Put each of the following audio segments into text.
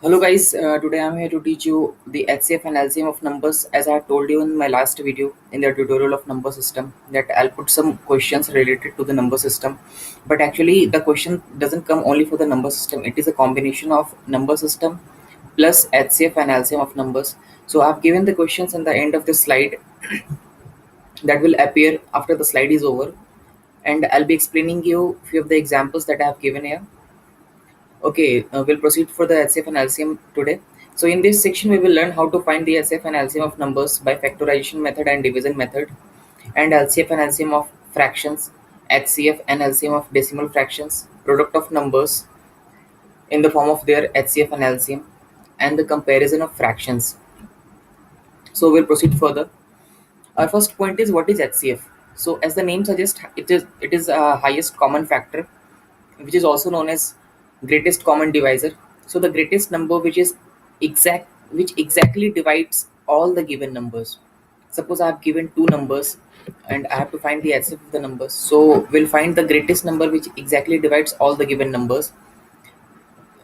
Hello guys, today I'm here to teach you the HCF and LCM of numbers. As I have told you in my last video in the tutorial of number system, that I'll put some questions related to the number system. But actually the question doesn't come only for the number system. It is a combination of number system plus HCF and LCM of numbers. So I've given the questions in the end of the slide that will appear after the slide is over, and I'll be explaining you few of the examples that I have given here. Okay, we'll proceed for the HCF and LCM today. So in this section, we will learn how to find the HCF and LCM of numbers by factorization method and division method, and LCF and LCM of fractions, HCF and LCM of decimal fractions, product of numbers in the form of their HCF and LCM, and the comparison of fractions. So we'll proceed further. Our first point is what is HCF. So as the name suggests, it is a highest common factor, which is also known as greatest common divisor. So the greatest number which exactly divides all the given numbers. Suppose I have given two numbers and I have to find the HCF of the numbers. So we'll find the greatest number which exactly divides all the given numbers.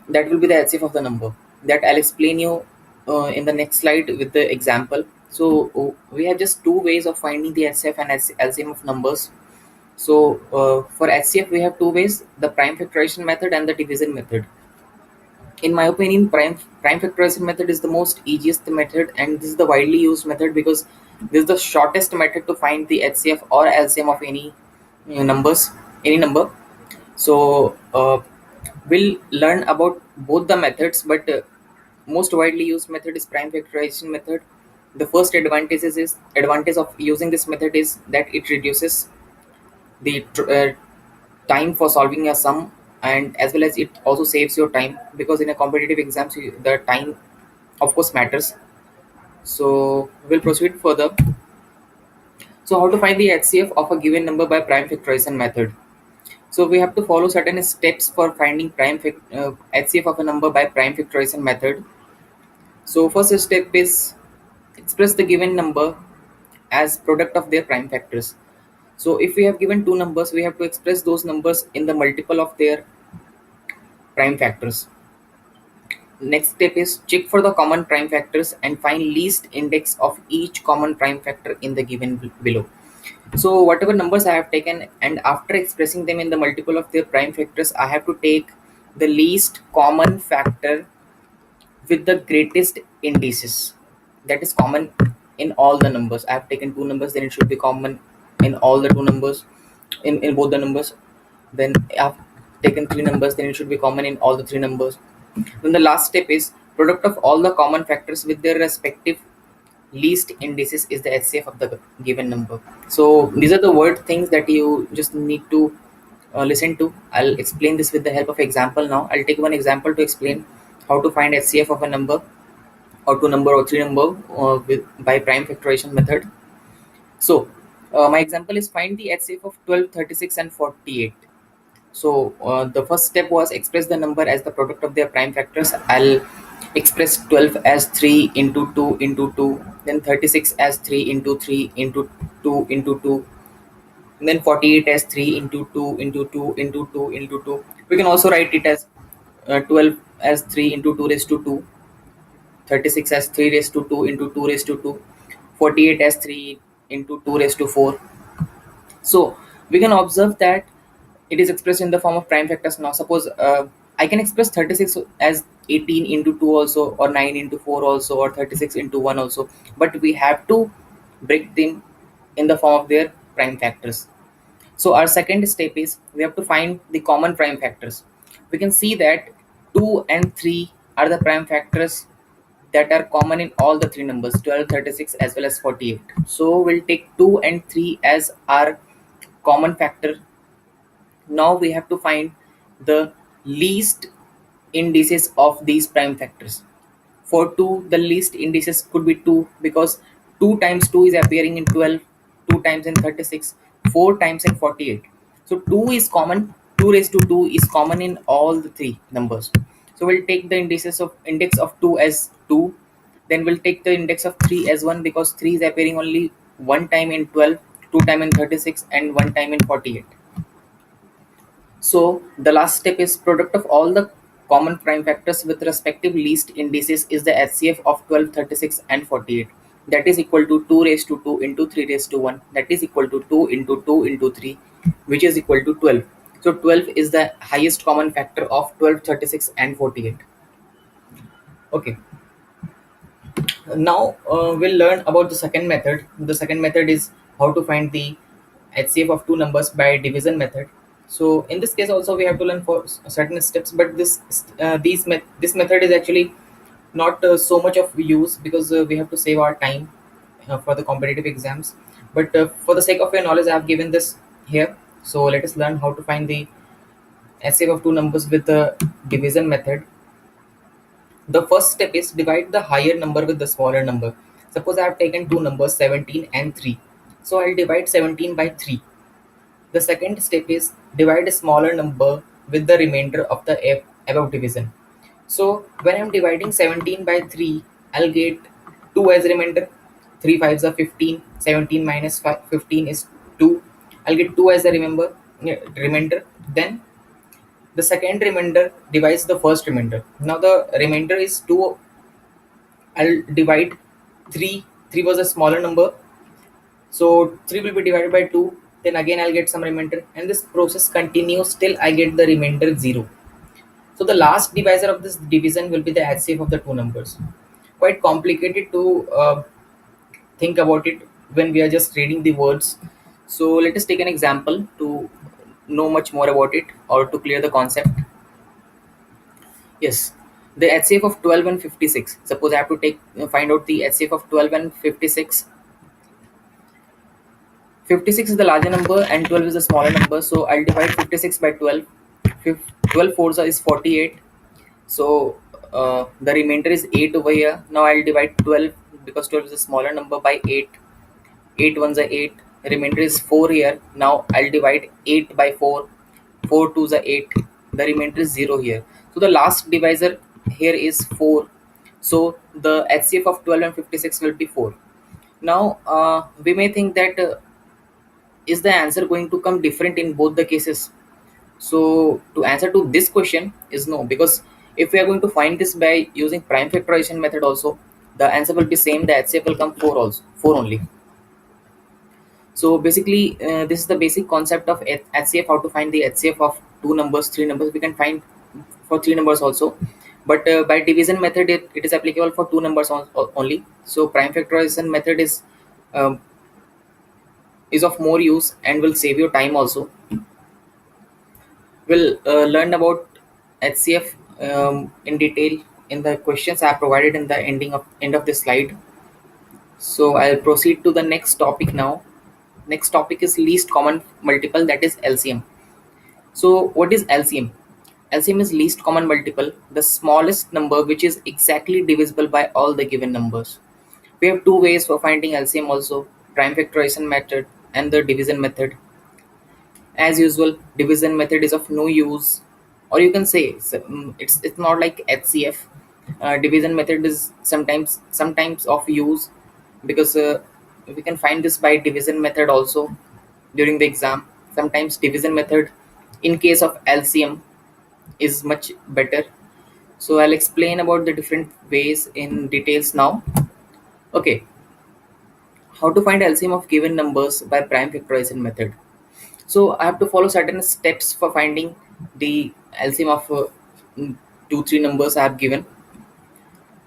That will be the HCF of the number. That I'll explain you in the next slide with the example. So we have just two ways of finding the HCF and LCM of numbers. So for HCF, we have two ways: the prime factorization method and the division method. In my opinion, prime factorization method is the most easiest method, and this is the widely used method because this is the shortest method to find the HCF or LCM of any number. So we'll learn about both the methods, but most widely used method is prime factorization method. The first advantage of using this method is that it reduces the time for solving a sum, and as well as it also saves your time, because in a competitive exams the time of course matters. So we'll proceed further. So how to find the HCF of a given number by prime factorization method? So we have to follow certain steps for finding HCF of a number by prime factorization method. So first step is express the given number as product of their prime factors. So if we have given two numbers, we have to express those numbers in the multiple of their prime factors. Next step is check for the common prime factors and find least index of each common prime factor in the given below. So whatever numbers I have taken, and after expressing them in the multiple of their prime factors, I have to take the least common factor with the greatest indices, that is common in all the numbers. I have taken two numbers, then it should be common in all the two numbers, in both the numbers. Then I've taken three numbers, then it should be common in all the three numbers. Then the last step is product of all the common factors with their respective least indices is the HCF of the given number. So these are the word things that you just need to listen to. I'll explain this with the help of example now. I'll take one example to explain how to find HCF of a number, or two number or three number with by prime factorization method. So my example is find the HCF of 12, 36, and 48. So the first step was express the number as the product of their prime factors. I'll express 12 as 3 into 2 into 2, then 36 as 3 into 3 into 2 into 2, and then 48 as 3 into 2 into 2 into 2 into 2. We can also write it as 12 as 3 into 2 raised to 2, 36 as 3 raised to 2 into 2 raised to 2, 48 as 3 into 2 raised to 4. So we can observe that it is expressed in the form of prime factors. Now suppose I can express 36 as 18 into 2 also, or 9 into 4 also, or 36 into 1 also, but we have to break them in the form of their prime factors. So our second step is we have to find the common prime factors. We can see that 2 and 3 are the prime factors that are common in all the three numbers, 12, 36, as well as 48. So we'll take 2 and 3 as our common factor. Now we have to find the least indices of these prime factors. For 2, the least indices could be 2, because 2 times 2 is appearing in 12, 2 times in 36, 4 times in 48. So 2 is common, 2 raised to 2 is common in all the three numbers. So we'll take the index of 2 as 2, then we'll take the index of 3 as 1, because 3 is appearing only one time in 12, two time in 36, and one time in 48. So the last step is product of all the common prime factors with respective least indices is the HCF of 12, 36, and 48. That is equal to 2 raised to 2 into 3 raised to 1. That is equal to 2 into 2 into 3, which is equal to 12. So 12 is the highest common factor of 12, 36, and 48. Okay. Now we'll learn about the second method. The second method is how to find the HCF of two numbers by division method. So in this case also we have to learn for certain steps, but this method is actually not so much of use because we have to save our time for the competitive exams. But for the sake of your knowledge, I have given this here. So let us learn how to find the HCF of two numbers with the division method. The first step is divide the higher number with the smaller number. Suppose I have taken two numbers 17 and 3. So I'll divide 17 by 3. The second step is divide a smaller number with the remainder of the above division. So when I'm dividing 17 by 3, I'll get 2 as remainder. 3 5s are 15. 17 minus 15 is 2. I'll get 2 as a remainder. Then the second remainder divides the first remainder. Now the remainder is 2. I'll divide 3. 3 was a smaller number. So 3 will be divided by 2. Then again I'll get some remainder. And this process continues till I get the remainder 0. So the last divisor of this division will be the HCF of the two numbers. Quite complicated to think about it when we are just reading the words. So let us take an example to know much more about it or to clear the concept. Yes, the HCF of 12 and 56. Suppose I have to find out the HCF of 12 and 56. 56 is the larger number and 12 is the smaller number. So I'll divide 56 by 12. 12 fours is 48. So the remainder is 8 over here. Now I'll divide 12 because 12 is a smaller number by 8. 8 ones are 8. Remainder is 4 here. Now I'll divide 8 by 4. 4 twos are 8. The remainder is 0 here. So the last divisor here is 4. So the HCF of 12 and 56 will be 4. Now we may think that is the answer going to come different in both the cases? So to answer to this question is no, because if we are going to find this by using prime factorization method also, the answer will be same. The HCF will come 4 also, 4 only. So basically, this is the basic concept of HCF. How to find the HCF of two numbers, three numbers. We can find for three numbers also, but by division method, it is applicable for two numbers only. So prime factorization method um, is of more use and will save you time also. We'll learn about HCF in detail in the questions I have provided in the end of this slide. So I'll proceed to the next topic now. Next topic is least common multiple, that is LCM. So what is LCM? LCM is least common multiple, the smallest number which is exactly divisible by all the given numbers. We have two ways for finding LCM also, prime factorization method and the division method. As usual, division method is of no use, or you can say it's not like HCF. Division method is sometimes of use because we can find this by division method also during the exam. Sometimes division method in case of LCM is much better. So I'll explain about the different ways in details now. Okay, how to find LCM of given numbers by prime factorization method. So I have to follow certain steps for finding the LCM of two, three numbers I have given.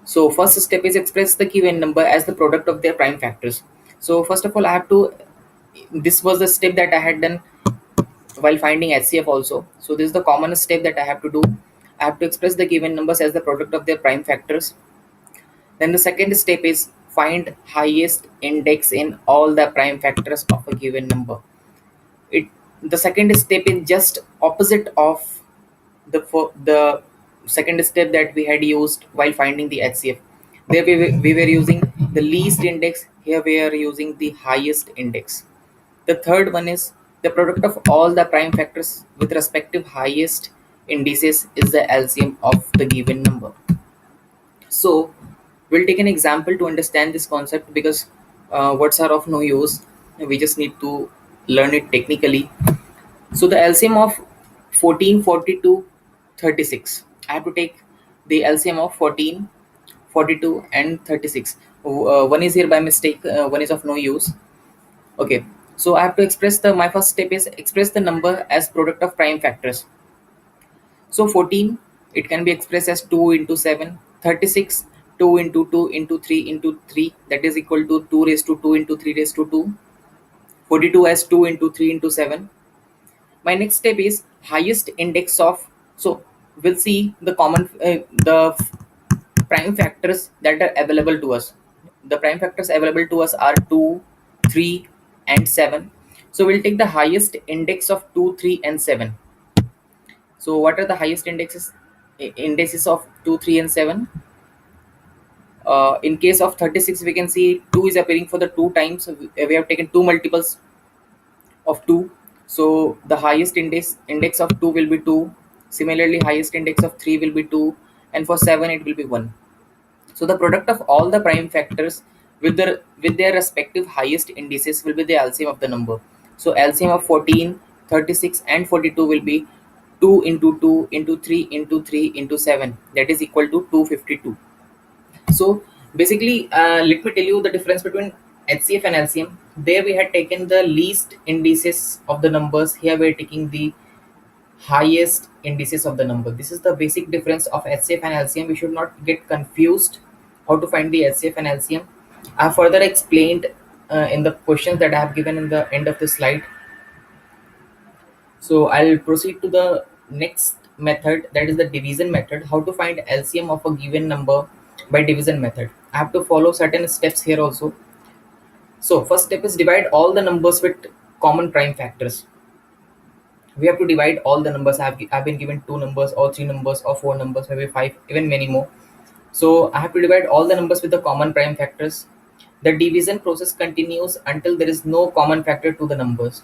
So first step is express the given number as the product of their prime factors. So first of all, I have to. This was the step that I had done while finding HCF also. So this is the common step that I have to do. I have to express the given numbers as the product of their prime factors. Then the second step is find highest index in all the prime factors of a given number. It The second step is just opposite of the second step that we had used while finding the HCF. There we were using the least index. Here we are using the highest index. The third one is the product of all the prime factors with respective highest indices is the LCM of the given number. So we'll take an example to understand this concept because words are of no use. We just need to learn it technically. So the LCM of 14, 42, 36. I have to take the LCM of 14, 42, and 36. One is here by mistake, one is of no use. Okay, so I have to express the, my first step is express the number as product of prime factors. So 14, it can be expressed as 2 into 7. 36, 2 into 2 into 3 into 3, that is equal to 2 raised to 2 into 3 raised to 2. 42 as 2 into 3 into 7. My next step is highest index of, so we'll see the common prime factors that are available to us. The prime factors available to us are 2, 3, and 7. So we'll take the highest index of 2, 3, and 7. So what are the highest indices of 2, 3, and 7? In case of 36, we can see 2 is appearing for the 2 times. So we have taken 2 multiples of 2. So the highest index of 2 will be 2. Similarly, highest index of 3 will be 2, and for 7 it will be 1. So the product of all the prime factors with their respective highest indices will be the LCM of the number. So LCM of 14, 36, and 42 will be 2 into 2 into 3 into 3 into 7, that is equal to 252. So basically, let me tell you the difference between HCF and LCM. There we had taken the least indices of the numbers. Here we are taking the highest indices of the number. This is the basic difference of HCF and LCM. We should not get confused how to find the HCF and LCM. I have further explained in the questions that I have given in the end of the slide. So I'll proceed to the next method, that is the division method. How to find LCM of a given number by division method. I have to follow certain steps here also. So first step is divide all the numbers with common prime factors. We have to divide all the numbers. I've been given 2 numbers or 3 numbers or 4 numbers, maybe 5, even many more. So I have to divide all the numbers with the common prime factors. The division process continues until there is no common factor to the numbers.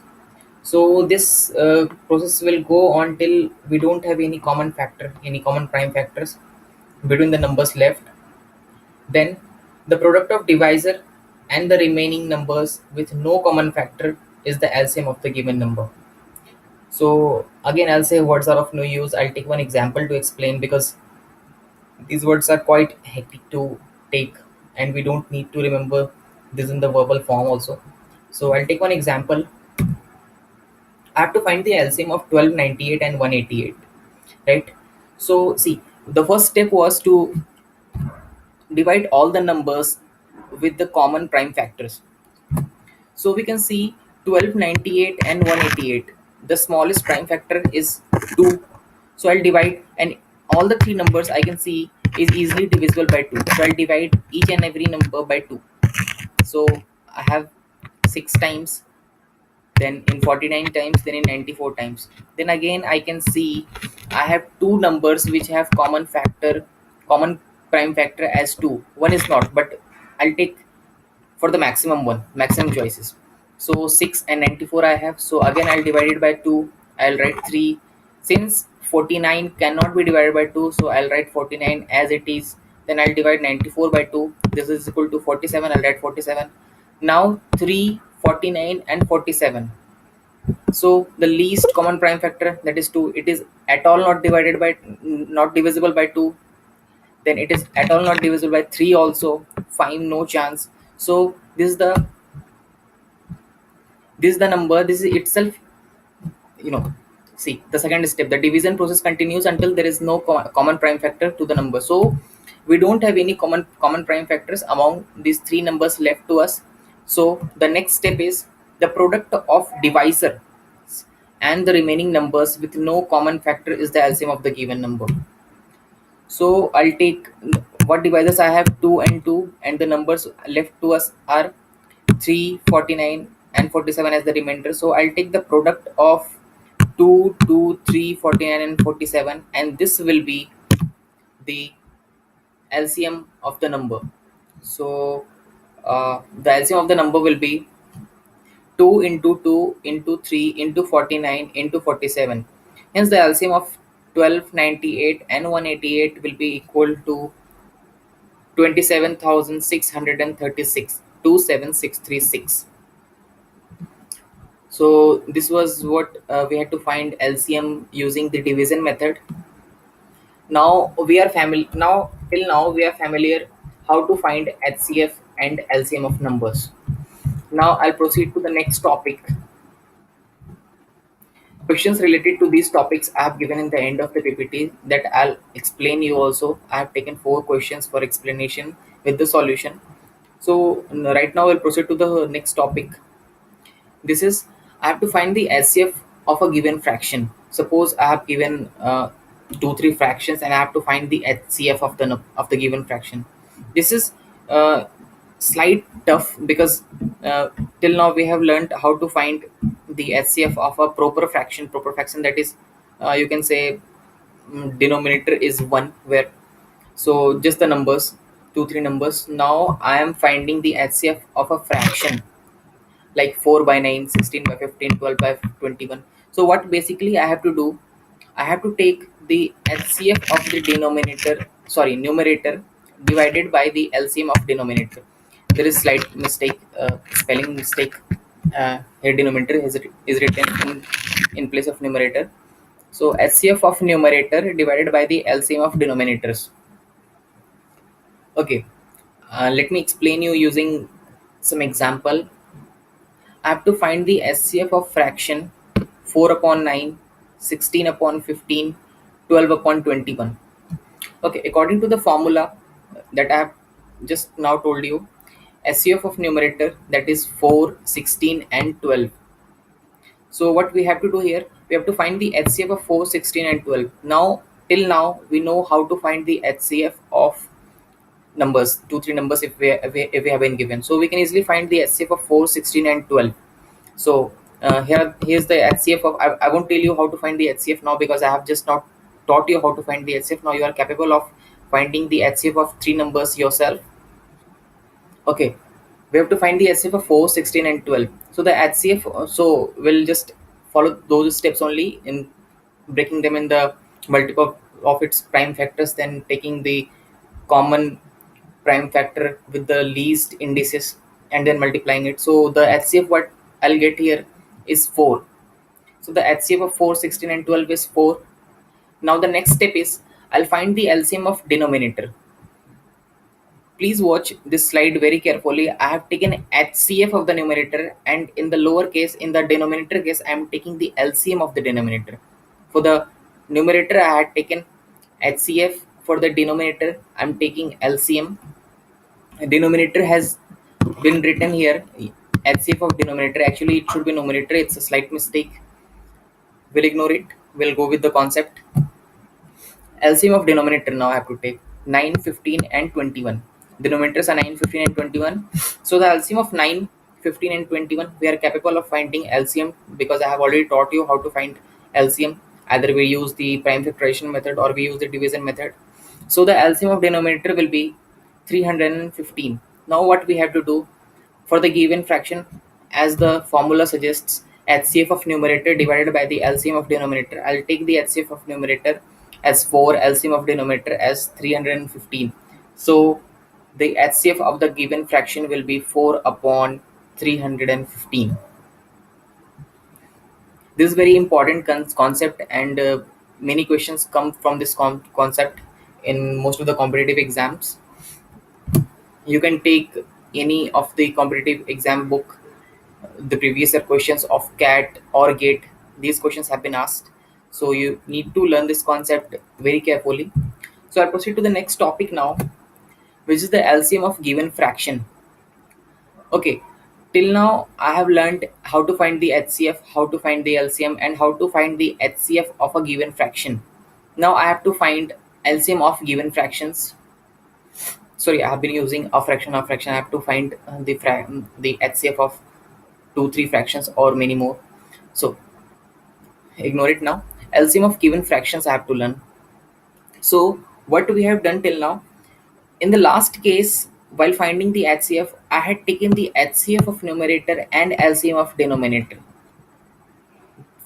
So this process will go on till we don't have any common factor, any common prime factors between the numbers left. Then the product of divisor and the remaining numbers with no common factor is the LCM of the given number. So again, I'll say words are of no use. I'll take one example to explain, because these words are quite hectic to take and we don't need to remember this in the verbal form also. So I'll take one example. I have to find the LCM of 1298 and 188, right? So see, the first step was to divide all the numbers with the common prime factors. So we can see 1298 and 188. The smallest prime factor is 2. So I'll divide, and all the 3 numbers I can see is easily divisible by 2. So I'll divide each and every number by 2. So I have 6 times, then in 49 times, then in 94 times. Then again I can see I have 2 numbers which have common prime factor as 2. One is not, but I'll take for the maximum choices. So 6 and 94 I have. So again I'll divide it by 2. I'll write 3. Since 49 cannot be divided by 2, so I'll write 49 as it is. Then I'll divide 94 by 2. This is equal to 47. I'll write 47. Now 3, 49, and 47. So the least common prime factor, that is 2, it is at all not divisible by 2. Then it is at all not divisible by 3 also. 5, no chance. So this is the number. This is itself, you know see the second step, the division process continues until there is no common prime factor to the number. So we don't have any common prime factors among these 3 numbers left to us. So the next step is the product of divisor and the remaining numbers with no common factor is the LCM of the given number. So I'll take what divisors I have, 2 and 2, and the numbers left to us are 3, 49, and 47 as the remainder. So I'll take the product of 2, 2, 3, 49, and 47, and this will be the LCM of the number. So the LCM of the number will be 2 into 2 into 3 into 49 into 47. Hence the LCM of 1298 and 188 will be equal to 27,636, 27636. So this was what we had to find LCM using the division method. Now we are family. Now till now we are familiar how to find HCF and LCM of numbers. Now I'll proceed to the next topic. Questions related to these topics I have given in the end of the PPT that I'll explain you also. I have taken 4 questions for explanation with the solution. So right now we'll proceed to the next topic. This is, I have to find the HCF of a given fraction. Suppose I have given 2 3 fractions and I have to find the HCF of the given fraction. This is uh, slight tough because uh, till now we have learned how to find the HCF of a proper fraction, that is you can say denominator is 1, where so just the numbers, 2 3 numbers. Now I am finding the HCF of a fraction like 4 by 9, 16 by 15, 12 by 21. So what basically I have to do, I have to take the HCF of the numerator divided by the LCM of denominator. There is slight mistake, spelling mistake. Here denominator is written in place of numerator. So HCF of numerator divided by the LCM of denominators. Okay, let me explain you using some example. I have to find the SCF of fraction 4 upon 9, 16 upon 15, 12 upon 21. Okay, according to the formula that I have just now told you, SCF of numerator, that is 4, 16 and 12. So what we have to do here, we have to find the HCF of 4, 16 and 12. Now, till now, we know how to find the HCF of numbers, 2 3 numbers if we have been given. So we can easily find the HCF of 4, 16 and 12. So here's the HCF of, I won't tell you how to find the HCF now because I have just not taught you how to find the HCF. Now you are capable of finding the HCF of 3 numbers yourself. Okay, we have to find the HCF of 4, 16 and 12. So the HCF, so we'll just follow those steps only in breaking them in the multiple of its prime factors, then taking the common prime factor with the least indices and then multiplying it. So the HCF what I'll get here is 4. So the HCF of 4, 16 and 12 is 4. Now the next step is I'll find the LCM of denominator. Please watch this slide very carefully. I have taken HCF of the numerator, and in the lower case, in the denominator case, I am taking the LCM of the denominator. For the numerator, I had taken HCF. For the denominator, I am taking LCM. Denominator has been written here HCF of denominator. Actually it should be numerator, it's a slight mistake. We'll ignore it, we'll go with the concept. LCM of denominator, now I have to take 9, 15 and 21. Denominators are 9, 15 and 21. So the LCM of 9, 15 and 21, we are capable of finding LCM because I have already taught you how to find LCM. Either we use the prime factorization method or we use the division method. So the LCM of denominator will be 315. Now what we have to do, for the given fraction, as the formula suggests, HCF of numerator divided by the LCM of denominator. I'll take the HCF of numerator as 4, LCM of denominator as 315. So the HCF of the given fraction will be 4 upon 315. This is very important concept, and many questions come from this concept in most of the competitive exams. You can take any of the competitive exam book, the previous year questions of CAT or GATE. These questions have been asked, so you need to learn this concept very carefully. So I'll proceed to the next topic now, which is the LCM of given fraction. Okay, till now I have learned how to find the HCF, how to find the LCM, and how to find the HCF of a given fraction. Now I have to find LCM of given fractions. Sorry, I have been using a fraction of fraction. I have to find the HCF of 2 3 fractions or many more. So ignore it now. LCM of given fractions I have to learn. So what we have done till now, in the last case, while finding the HCF, I had taken the HCF of numerator and LCM of denominator.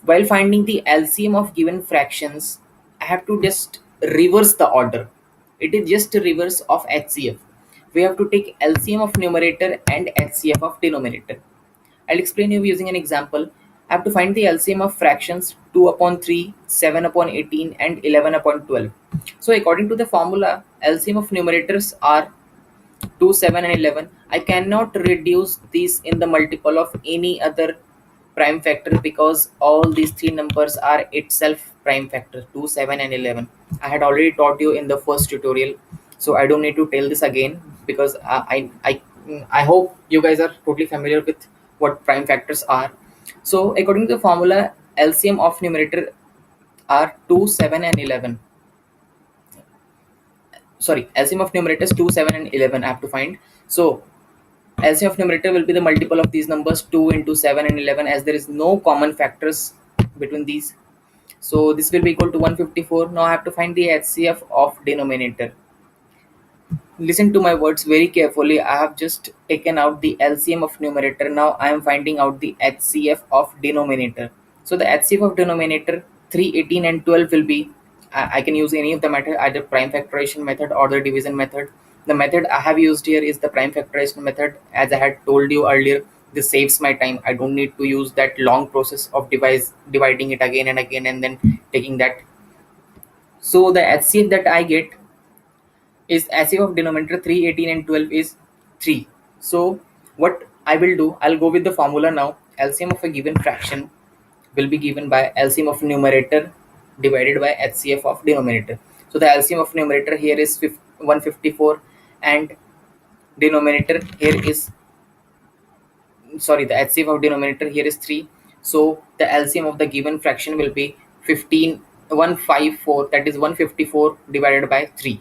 While finding the LCM of given fractions, I have to just reverse the order. It is just a reverse of HCF. We have to take LCM of numerator and HCF of denominator. I'll explain you using an example. I have to find the LCM of fractions 2 upon 3, 7 upon 18, and 11 upon 12. So according to the formula, LCM of numerators are 2, 7, and 11. I cannot reduce these in the multiple of any other prime factor because all these three numbers are itself prime factor 2, 7, and 11. I had already taught you in the first tutorial, so I don't need to tell this again because I hope you guys are totally familiar with what prime factors are. So according to the formula, LCM of numerator are 2, 7, and 11. Sorry, LCM of numerator is 2, 7, and 11. I have to find. So LCM of numerator will be the multiple of these numbers 2 into 7 and 11, as there is no common factors between these. So this will be equal to 154. Now I have to find the HCF of denominator. Listen to my words very carefully. I have just taken out the LCM of numerator. Now I am finding out the HCF of denominator. So the HCF of denominator 3, 18, and 12 will be, I can use any of the method, either prime factorization method or the division method. The method I have used here is the prime factorization method. As I had told you earlier, this saves my time. I don't need to use that long process of dividing it again and again and then taking that. So the HCF that I get is HCF of denominator 3, 18, and 12 is 3. So what I will do, I'll go with the formula now. LCM of a given fraction will be given by LCM of numerator divided by HCF of denominator. So the LCM of numerator here is 154 and denominator here is, sorry, the HCF of denominator here is 3. So the LCM of the given fraction will be 154, that is 154 divided by 3.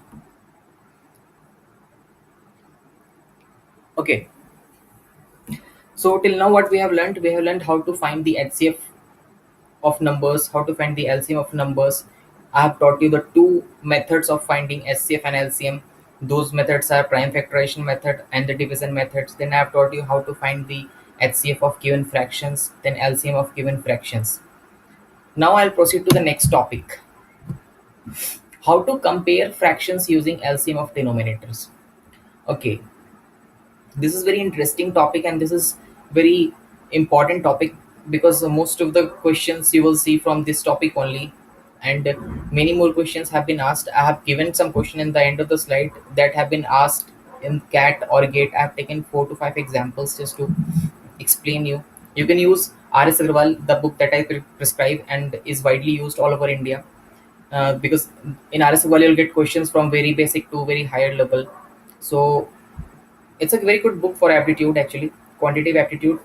Okay, so till now what we have learned, we have learned how to find the HCF of numbers, how to find the LCM of numbers. I have taught you the two methods of finding HCF and LCM. Those methods are prime factorization method and the division methods. Then I have taught you how to find the HCF of given fractions, then LCM of given fractions. Now I'll proceed to the next topic. How to compare fractions using LCM of denominators. Okay, this is very interesting topic and this is very important topic because most of the questions you will see from this topic only, and many more questions have been asked. I have given some question in the end of the slide that have been asked in cat or gate. I have taken 4 to 5 examples just to explain you. You can use RS Agarwal, the book that I prescribe and is widely used all over India, because in RS Agarwal you'll get questions from very basic to very higher level. So it's a very good book for aptitude, actually, quantitative aptitude.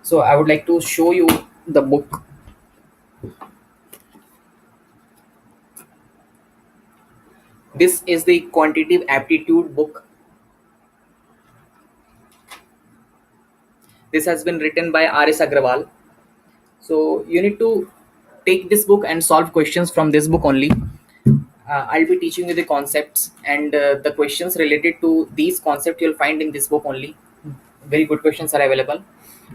So I would like to show you the book. This is the quantitative aptitude book. This has been written by RS Agrawal. So you need to take this book and solve questions from this book only. I'll be teaching you the concepts and the questions related to these concepts you'll find in this book only. Very good questions are available.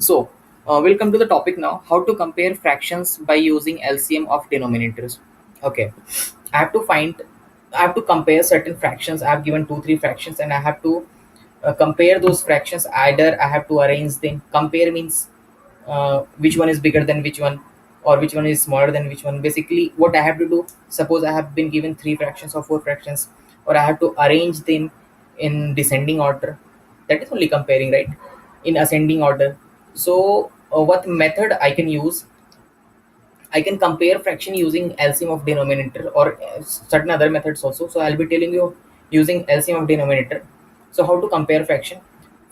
So we'll come to the topic now, how to compare fractions by using LCM of denominators. Okay, I have to find, I have to compare certain fractions. I have given 2 3 fractions and I have to compare those fractions. Either I have to arrange them. Compare means which one is bigger than which one or which one is smaller than which one. Basically what I have to do, suppose I have been given 3 fractions or 4 fractions, or I have to arrange them in descending order. That is only comparing, right? In ascending order. So what method I can use, I can compare fraction using LCM of denominator or certain other methods also. So I'll be telling you using LCM of denominator. So how to compare fraction?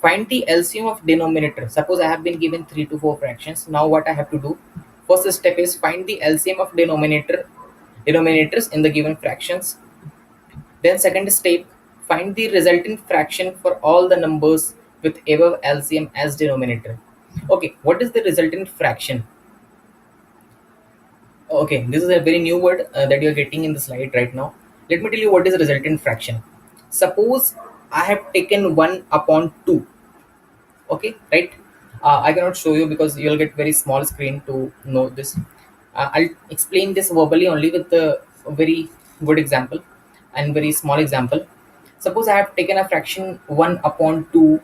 Find the LCM of denominator. Suppose I have been given 3 to 4 fractions. Now what I have to do? First step is find the LCM of denominators in the given fractions. Then second step, find the resultant fraction for all the numbers with above LCM as denominator. Okay, what is the resultant fraction? Okay, this is a very new word that you're getting in the slide right now. Let me tell you what is resultant fraction. Suppose I have taken 1 upon 2. Okay, right? I cannot show you because you'll get very small screen to know this. I'll explain this verbally only with a very good example and very small example. Suppose I have taken a fraction 1 upon 2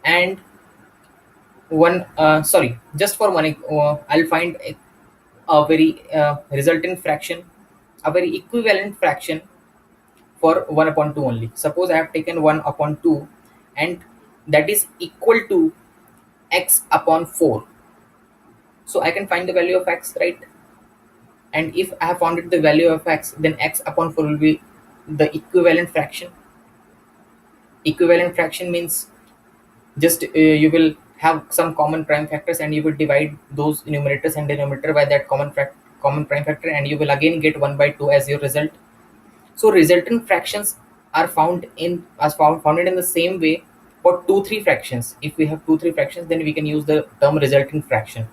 and one sorry, just for one, I'll find a very resultant fraction, a very equivalent fraction for 1 upon 2 only. Suppose I have taken 1 upon 2, and that is equal to x upon 4. So I can find the value of x, right? And if I have found the value of x, then x upon 4 will be the equivalent fraction. Equivalent fraction means just you will have some common prime factors, and you will divide those numerators and denominator by that common prime factor, and you will again get 1 by 2 as your result. So resultant fractions are founded in the same way for 2 3 fractions. If we have 2 3 fractions, then we can use the term resultant fraction.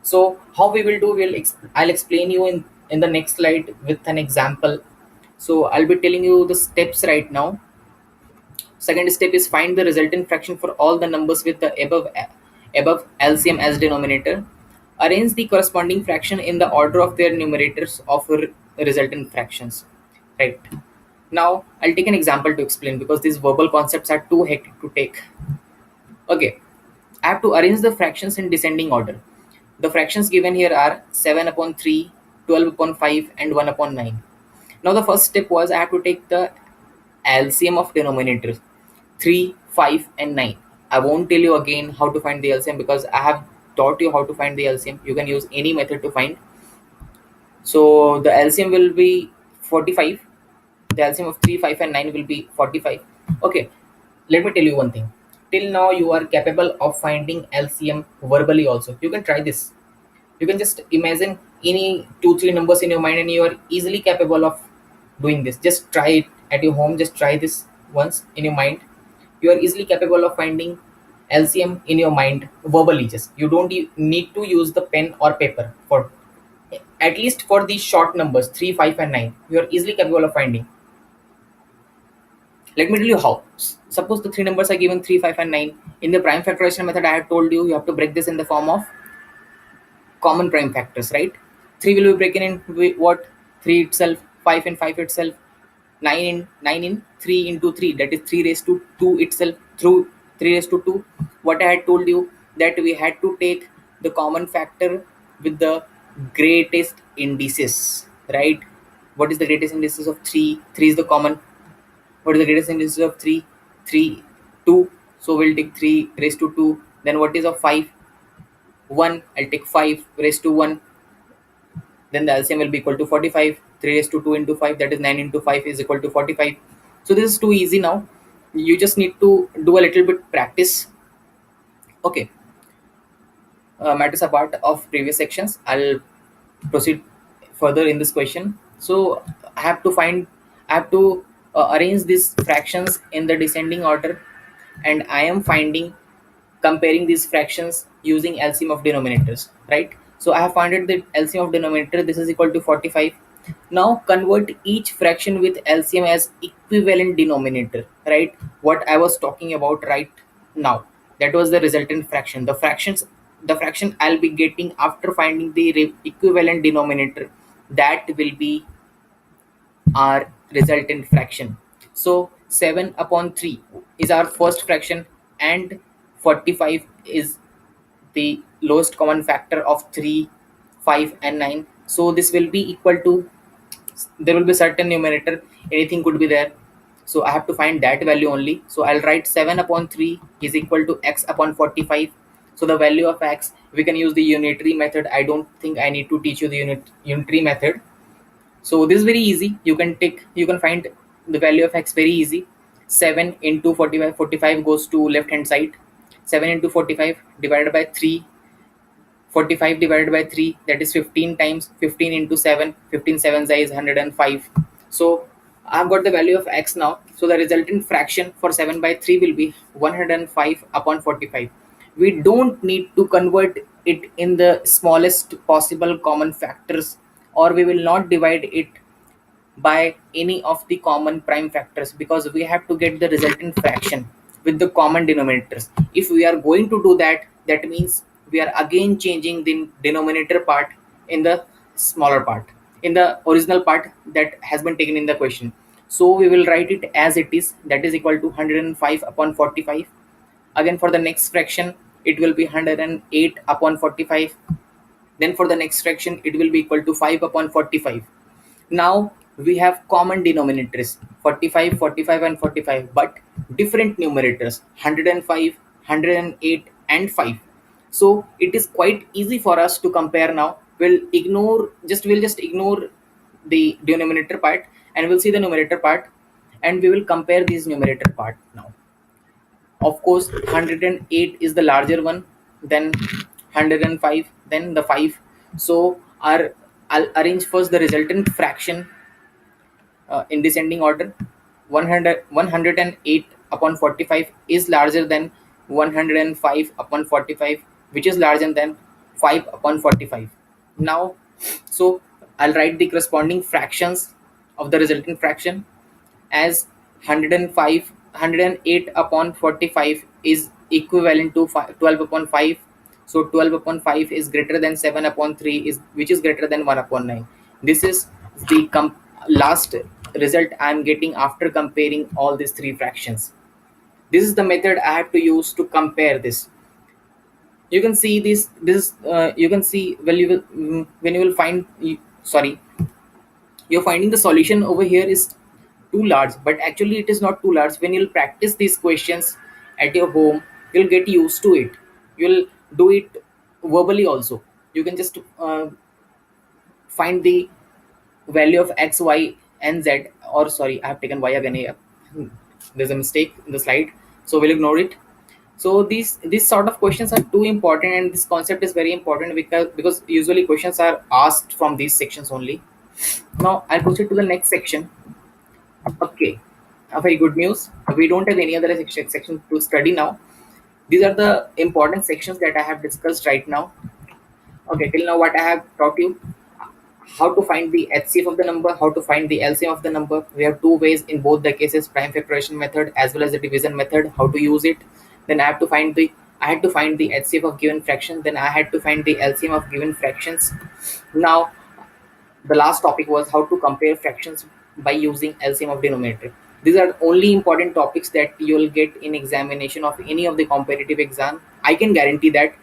So how we will do, I'll explain you in the next slide with an example. So I'll be telling you the steps right now. Second step is find the resultant fraction for all the numbers with the above LCM as denominator. Arrange the corresponding fraction in the order of their numerators of resultant fractions. Right. Now I'll take an example to explain, because these verbal concepts are too hectic to take. Okay. I have to arrange the fractions in descending order. The fractions given here are 7 upon 3, 12 upon 5, and 1 upon 9. Now the first step was I have to take the LCM of denominators 3, 5, and 9. I won't tell you again how to find the LCM, because I have taught you how to find the LCM. You can use any method to find. So the LCM will be 45. The LCM of 3, 5, and 9 will be 45. Okay, let me tell you one thing. Till now, you are capable of finding LCM verbally also. You can try this. You can just imagine any 2 3 numbers in your mind, and you are easily capable of doing this. Just try it at your home. Just try this once in your mind. You are easily capable of finding LCM in your mind verbally. Just you don't need to use the pen or paper for, at least for these short numbers 3, 5, and 9. You are easily capable of finding. Let me tell you how. Suppose the three numbers are given 3, 5, and 9. In the prime factorization method, I have told you have to break this in the form of common prime factors, right? 3 will be broken in what? 3 itself, 5 in 5 itself, 9 in 3 into 3, that is 3 raised to 2 itself, through 3 raised to 2. What I had told you, that we had to take the common factor with the greatest indices, right? What is the greatest indices of 3? 3 is the common. What is the greatest indices of 3? 3, 2. So we'll take 3 raised to 2. Then what is of 5? 1. I'll take 5 raised to 1. Then the LCM will be equal to 45. 3 raised to 2 into 5, that is 9 into 5 is equal to 45. So this is too easy now. You just need to do a little bit practice. Okay. Matters apart of previous sections, I'll proceed further in this question. So I have to arrange these fractions in the descending order, and I am finding, comparing these fractions using LCM of denominators, right? So I have found the LCM of denominator, this is equal to 45. Now convert each fraction with LCM as equivalent denominator, right? What I was talking about right now, that was the resultant fraction. The fraction I'll be getting after finding the equivalent denominator, that will be our resultant fraction. So 7 upon 3 is our first fraction, and 45 is the lowest common factor of 3, 5, and 9. So this will be equal to, there will be certain numerator, anything could be there. So I have to find that value only. So I'll write 7 upon 3 is equal to x upon 45. So the value of x, we can use the unitary method. I don't think I need to teach you the unitary method. So this is very easy. You can find the value of x very easy. 7 into 45. 45 goes to left hand side. 7 into 45 divided by 3. 45 divided by 3, that is 15 times 15 into 7. 15 7 is 105. So I've got the value of x now. So the resultant fraction for 7 by 3 will be 105 upon 45. We don't need to convert it in the smallest possible common factors, or we will not divide it by any of the common prime factors, because we have to get the resultant fraction with the common denominators. If we are going to do that, that means we are again changing the denominator part in the smaller part, in the original part that has been taken in the question. So we will write it as it is, that is equal to 105 upon 45. Again, for the next fraction, it will be 108 upon 45. Then for the next fraction, it will be equal to 5 upon 45. Now we have common denominators 45, 45, and 45, but different numerators 105, 108, and 5. So it is quite easy for us to compare now. We'll just ignore the denominator part, and we'll see the numerator part, and we will compare these numerator part now. Of course, 108 is the larger one, then 105, then the 5. So I'll arrange first the resultant fraction in descending order. 108 upon 45 is larger than 105 upon 45, which is larger than 5 upon 45. Now, so I'll write the corresponding fractions of the resultant fraction as 105 108 upon 45 is equivalent to 12 upon 5. So 12 upon 5 is greater than 7 upon 3, is which is greater than 1 upon 9. This is the last result I am getting after comparing all these three fractions. This is the method I have to use to compare this. You can see this you can see, well, you will when you will find sorry, you're finding the solution over here is too large, but actually it is not too large. When you'll practice these questions at your home, you'll get used to it. You'll do it verbally also. You can just find the value of x, y, and z. Or sorry, I have taken y again here. There's a mistake in the slide, so we'll ignore it. So these sort of questions are too important, and this concept is very important because usually questions are asked from these sections only. Now I'll proceed to the next section. Okay, a very good news. We don't have any other section to study now. These are the important sections that I have discussed right now. Okay, till now what I have taught you: how to find the HCF of the number, how to find the LCM of the number. We have two ways in both the cases: prime factorization method as well as the division method. How to use it? Then I had to find the HCF of given fraction. Then I had to find the LCM of given fractions. Now the last topic was how to compare fractions by using LCM of denominator. These are only important topics that you'll get in examination of any of the competitive exam. I can guarantee that.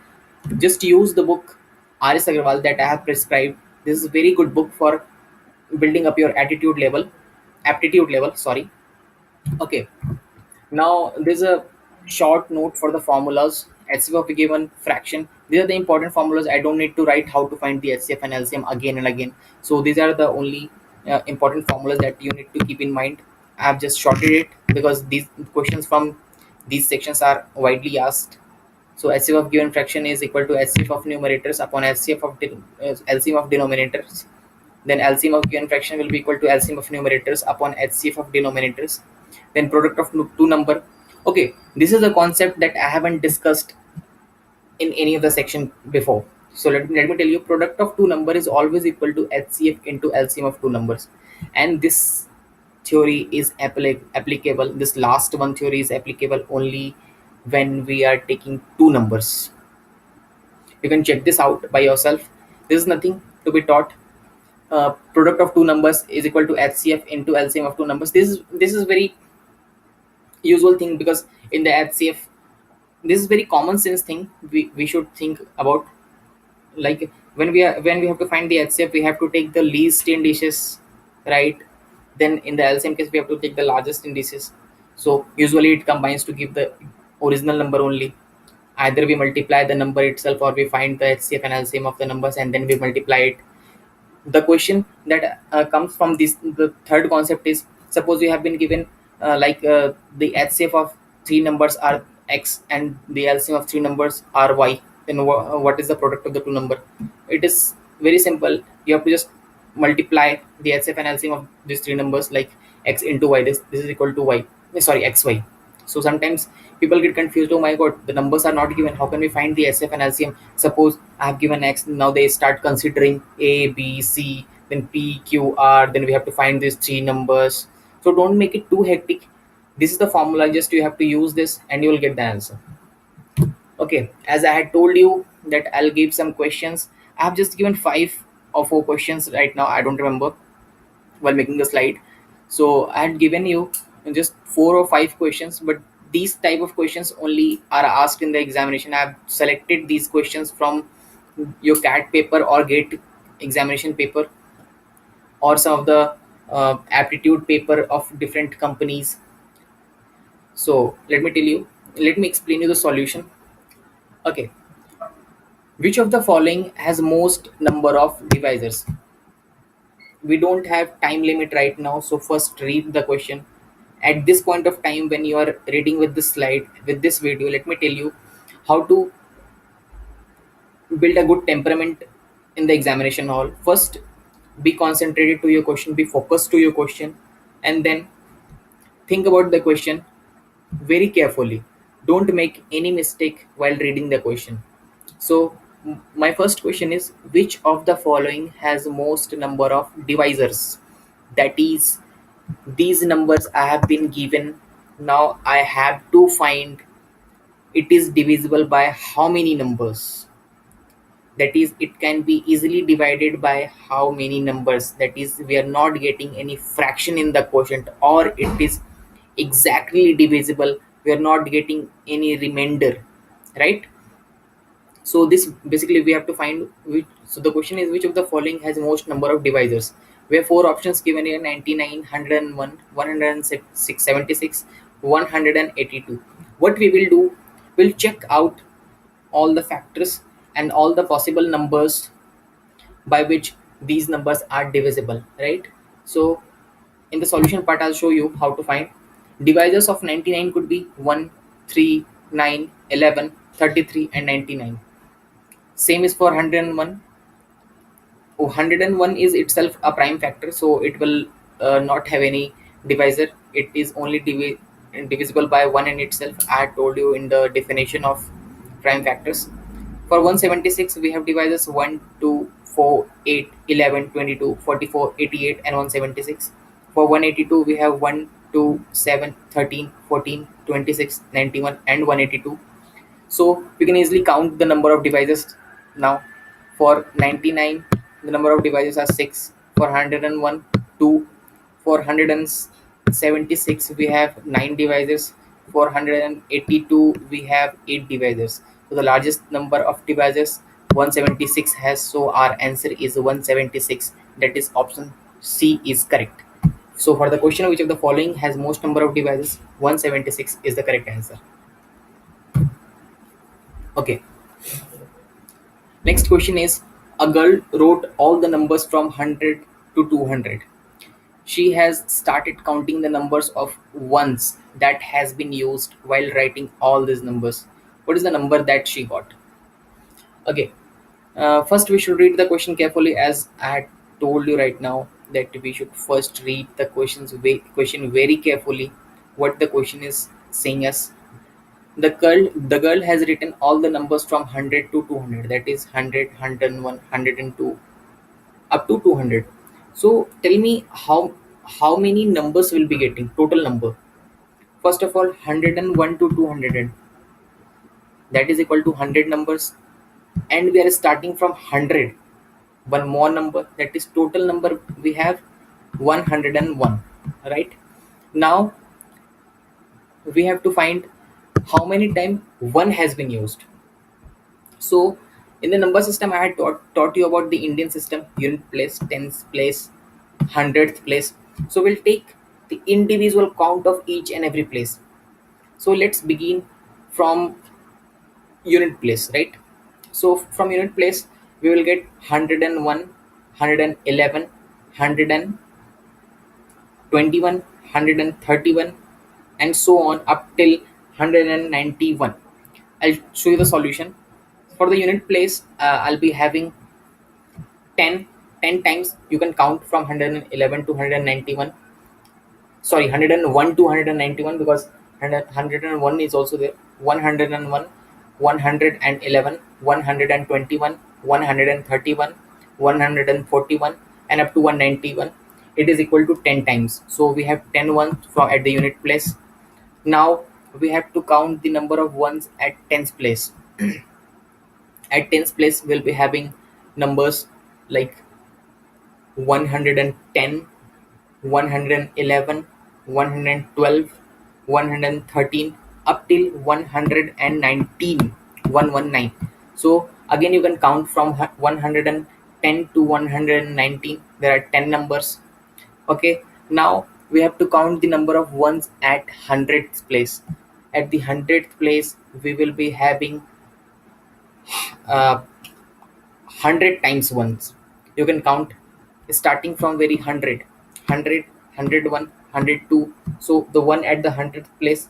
Just use the book R.S. Agarwal that I have prescribed. This is a very good book for building up your aptitude level. Sorry. Okay. Now there's a short note for the formulas. HCF of a given fraction. These are the important formulas. I don't need to write how to find the HCF and LCM again and again. So these are the only important formulas that you need to keep in mind. I have just shorted it because these questions from these sections are widely asked. So HCF of given fraction is equal to HCF of numerators upon HCF of LCM of denominators. Then LCM of given fraction will be equal to LCM of numerators upon HCF of denominators. Then product of two number. Okay, this is a concept that I haven't discussed in any of the section before. So let me tell you, product of two number is always equal to HCF into LCM of two numbers. And this theory is applicable. This last one theory is applicable only when we are taking two numbers. You can check this out by yourself. This is nothing to be taught. Product of two numbers is equal to HCF into LCM of two numbers. This is very usual thing, because in the HCF, this is very common sense thing we should think about. Like when we have to find the HCF, we have to take the least indices, right? Then in the LCM case, we have to take the largest indices. So usually it combines to give the original number only. Either we multiply the number itself, or we find the HCF and LCM of the numbers and then we multiply it. The question that comes from this, the third concept is, suppose you have been given the HCF of three numbers are x and the LCM of three numbers are y. Then what is the product of the two number? It is very simple. You have to just multiply the HCF and LCM of these three numbers, like x into y. This is equal to y, sorry, xy. So sometimes people get confused. Oh my god, the numbers are not given. How can we find the SF and LCM? Suppose I have given X. Now they start considering A, B, C, then P, Q, R. Then we have to find these three numbers. So don't make it too hectic. This is the formula. Just you have to use this and you will get the answer. Okay, as I had told you that I'll give some questions. I have just given 5 or 4 questions right now. I don't remember while making the slide. So I had given you just 4 or 5 questions, but these type of questions only are asked in the examination. I have selected these questions from your CAT paper or GATE examination paper, or some of the aptitude paper of different companies. So let me explain you the solution. Okay, which of the following has most number of divisors? We don't have time limit right now, so first read the question. At this point of time, when you are reading with this slide, with this video, let me tell you how to build a good temperament in the examination hall. First, be concentrated to your question, be focused to your question, and then think about the question very carefully. Don't make any mistake while reading the question. So my first question is, which of the following has most number of divisors? That is, these numbers I have been given. Now I have to find it is divisible by how many numbers. That is, it can be easily divided by how many numbers. That is, we are not getting any fraction in the quotient, or it is exactly divisible. We are not getting any remainder, right? So this basically we have to find which. So the question is, which of the following has most number of divisors? We have four options given here: 99, 101, 106, 76, 182. What we will do, we'll check out all the factors and all the possible numbers by which these numbers are divisible, right? So in the solution part, I'll show you how to find divisors of 99. Could be 1, 3, 9, 11, 33, and 99. Same is for 101. 101 is itself a prime factor, so it will not have any divisor. It is only divisible by 1 in itself. I had told you in the definition of prime factors. For 176, we have divisors 1, 2, 4, 8, 11, 22, 44, 88, and 176. For 182, we have 1, 2, 7, 13, 14, 26, 91, and 182. So we can easily count the number of devices now. For 99, the number of devices are 6. For 101, 2. For 176, we have 9 devices. For 182, we have 8 devices. So the largest number of devices 176 has. So our answer is 176. That is option C is correct. So for the question, which of the following has most number of devices, 176 is the correct answer. Okay. Next question is, a girl wrote all the numbers from 100 to 200. She has started counting the numbers of ones that has been used while writing all these numbers. What is the number that she got? Okay. First, we should read the question carefully, as I had told you right now that we should first read the question very carefully. What the question is saying us. The girl has written all the numbers from 100 to 200. That is 100, 101, 102, up to 200. So tell me how many numbers will be getting total number. First of all, 101 to 200, that is equal to 100 numbers, and we are starting from 100. One more number, that is total number we have 101, right? Now we have to find how many time 1 has been used. So in the number system, I had taught you about the Indian system: unit place, tens place, hundredth place. So we'll take the individual count of each and every place. So let's begin from unit place, right? So from unit place, we will get 101, 111, 121, 131, and so on up till 191. I'll show you the solution. For the unit place, I'll be having 10. 10 times you can count from 111 to 191. Sorry, 101 to 191, because 101 is also there. 101, 111, 121, 131, 141, and up to 191. It is equal to 10 times. So we have 10 ones from at the unit place. Now we have to count the number of ones at tens place. At tens place, we'll be having numbers like 110, 111, 112, 113, up till 119, 119. So again you can count from 110 to 119. There are 10 numbers. Okay, now we have to count the number of ones at 100th place. At the 100th place we will be having 100 times ones. You can count starting from very 100, 100, 101, 102. So the one at the 100th place,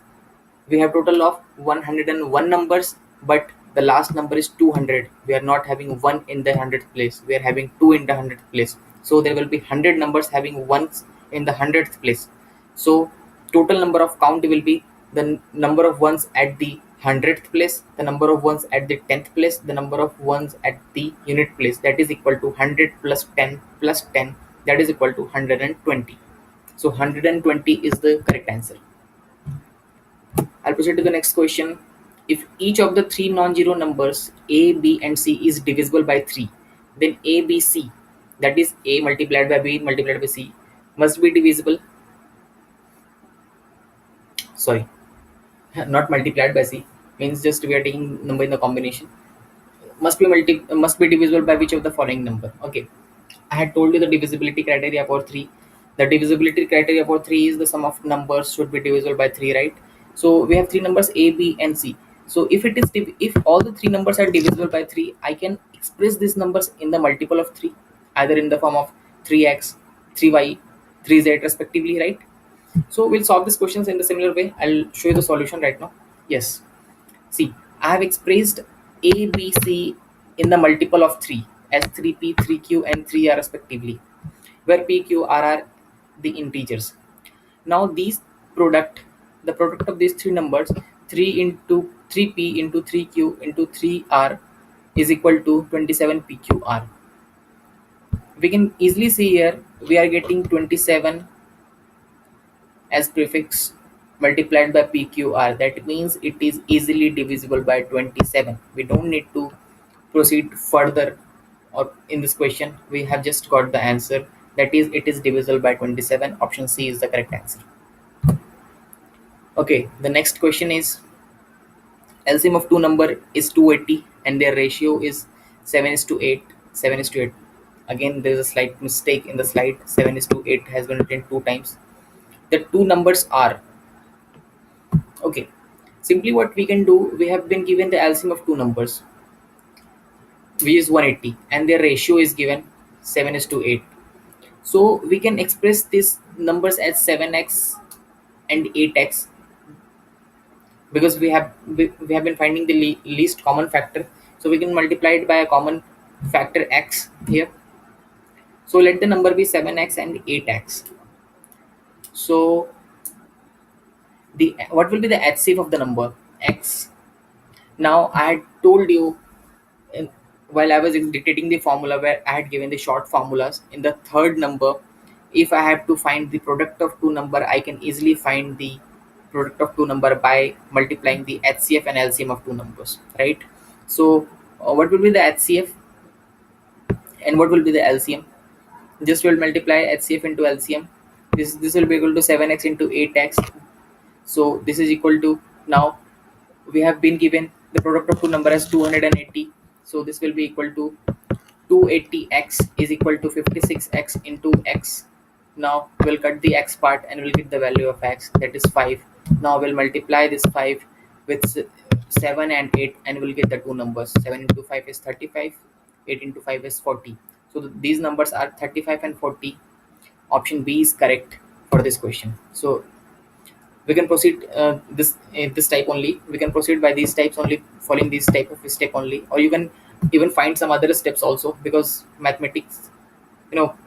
we have total of 101 numbers, but the last number is 200. We are not having one in the 100th place, we are having two in the 100th place. So there will be 100 numbers having ones in the 100th place. So total number of count will be the number of ones at the 100th place, the number of ones at the 10th place, the number of ones at the unit place. That is equal to 100 plus 10 plus 10, that is equal to 120. So 120 is the correct answer. I'll proceed to the next question. If each of the three non-zero numbers a, b and c is divisible by 3, then a, b, c, that is a multiplied by b multiplied by c, must be divisible. Sorry, not multiplied by c, means just we are taking number in the combination. Must be divisible by which of the following number. Okay, I had told you the divisibility criteria for 3. The divisibility criteria for 3 is the sum of numbers should be divisible by 3, right? So we have three numbers a, b and c. So if all the three numbers are divisible by 3, I can express these numbers in the multiple of 3, either in the form of 3x, 3y, 3z respectively, right? So we'll solve these questions in the similar way. I'll show you the solution right now. Yes. See, I have expressed A, B, C in the multiple of 3 as 3p, 3q and 3r respectively, where p, q, r are the integers. Now the product of these three numbers, 3 into 3p into 3q into 3r is equal to 27pqr. We can easily see here we are getting 27 as prefix multiplied by pqr. That means it is easily divisible by 27. We don't need to proceed further, or in this question we have just got the answer, that is it is divisible by 27. Option c is the correct answer. Okay, the next question is LCM of two number is 280 and their ratio is 7 is to 8. 7 is to 8. Again there is a slight mistake in the slide. 7 is to 8 has been written two times. The two numbers are, okay, simply what we can do, we have been given the LCM of two numbers, which is 180, and their ratio is given 7 is to 8. So we can express these numbers as 7x and 8x, because we have been finding the least common factor. So we can multiply it by a common factor x here. So let the number be 7x and 8x. So the what will be the HCF of the number x? Now I had told you in, while I was dictating the formula, where I had given the short formulas, in the third number, if I have to find the product of two number, I can easily find the product of two number by multiplying the HCF and LCM of two numbers, right? So what will be the HCF and what will be the LCM? Just will multiply HCF into LCM. This will be equal to 7x into 8x. So this is equal to, now we have been given the product of two number as 280. So this will be equal to 280x is equal to 56x into x. Now we'll cut the x part and we'll get the value of x, that is 5. Now we'll multiply this 5 with 7 and 8 and we'll get the two numbers. 7 into 5 is 35, 8 into 5 is 40. So these numbers are 35 and 40. Option B is correct for this question. So we can proceed this type only. We can proceed by these types only, following these type of step only, or you can even find some other steps also, because mathematics,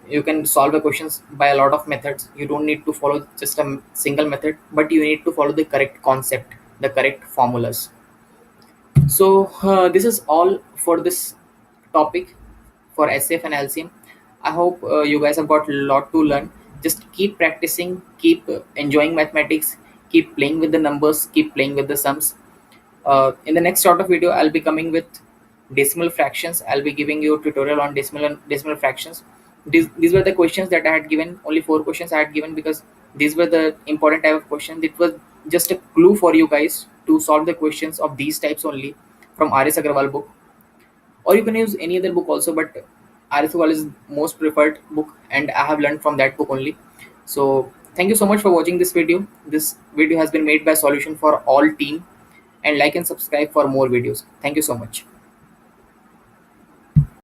you can solve the questions by a lot of methods. You don't need to follow just a single method, but you need to follow the correct concept, the correct formulas. So this is all for this topic for SF and LCM. I hope you guys have got a lot to learn. Just keep practicing, keep enjoying mathematics, keep playing with the numbers, keep playing with the sums. In the next sort of video, I'll be coming with decimal fractions. I'll be giving you a tutorial on decimal fractions. These were the questions that I had given. Only 4 questions I had given, because these were the important type of questions. It was just a clue for you guys to solve the questions of these types only from RS Agarwal book, or you can use any other book also, but RS Agarwal is most preferred book and I have learned from that book only. So thank you so much for watching this video. This video has been made by Solution for All team, and like and subscribe for more videos. Thank you so much.